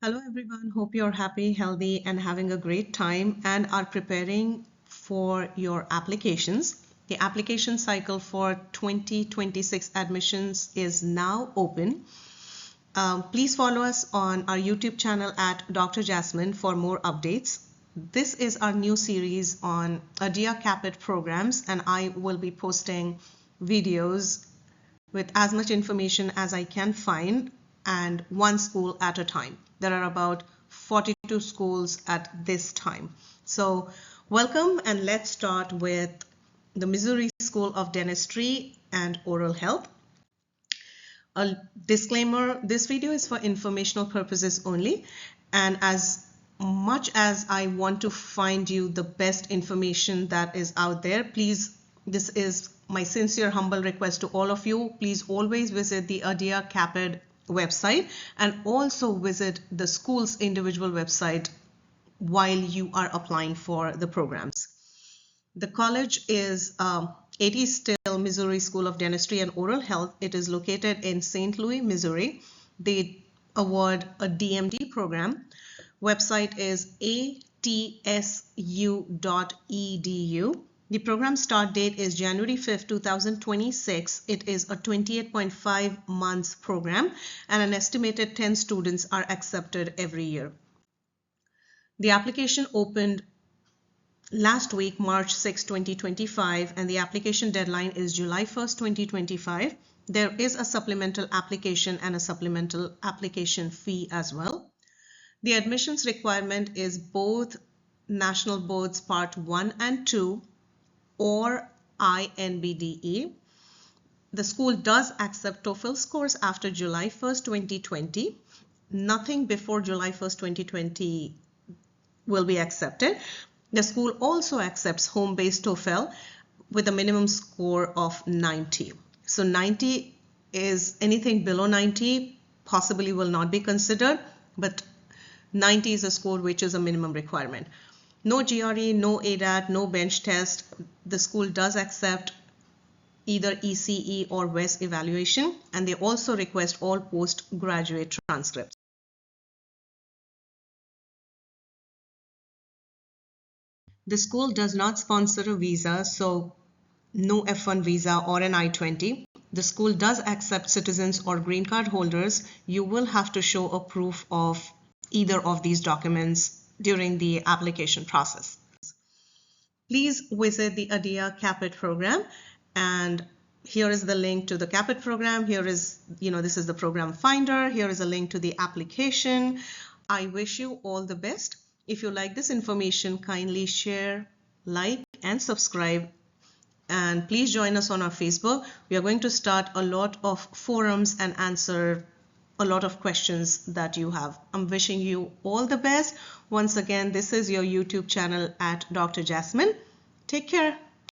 Hello everyone, hope you're happy, healthy and having a great time and are preparing for your applications. The application cycle for 2026 admissions is now open. Please follow us on our YouTube channel at Dr. Jasmine for more updates. This is our new series on ADIA CAAPID programs and I will be posting videos with as much information as I can find and one school at a time. There are about 42 schools at this time. So welcome and let's start with the Missouri School of Dentistry and Oral Health. A disclaimer, this video is for informational purposes only, and as much as I want to find you the best information that is out there, please, this is my sincere humble request to all of you, please always visit the ADIA CAAPID website and also visit the school's individual website while you are applying for the programs. The college is A.T. Still Missouri School of Dentistry and Oral Health. It is located in St. Louis, Missouri. They award a DMD program. Website is atsu.edu. The program start date is January 5th, 2026. It is a 28.5 months program and an estimated 10 students are accepted every year. The application opened last week, March 6, 2025, and the application deadline is July 1st, 2025. There is a supplemental application and a supplemental application fee as well. The admissions requirement is both National Boards Part 1 and 2 or INBDE. The school does accept TOEFL scores after July 1st, 2020. Nothing before July 1st, 2020 will be accepted. The school also accepts home-based TOEFL with a minimum score of 90. So 90 is anything below 90 possibly will not be considered, but 90 is a score which is a minimum requirement. No GRE, no ADAT, no bench test. The school does accept either ECE or WES evaluation, and they also request all postgraduate transcripts. The school does not sponsor a visa, so no F1 visa or an I-20. The school does accept citizens or green card holders. You will have to show a proof of either of these documents during the application process. Please visit the ADIA CAAPID program, and here is the link to the CAAPID program. Here is, this is the program finder. Here is a link to the application. I wish you all the best. If you like this information, kindly share, like, and subscribe. And please join us on our Facebook. We are going to start a lot of forums and answer a lot of questions that you have. I'm wishing you all the best. Once again, this is your YouTube channel at Dr. Jasmine. Take care.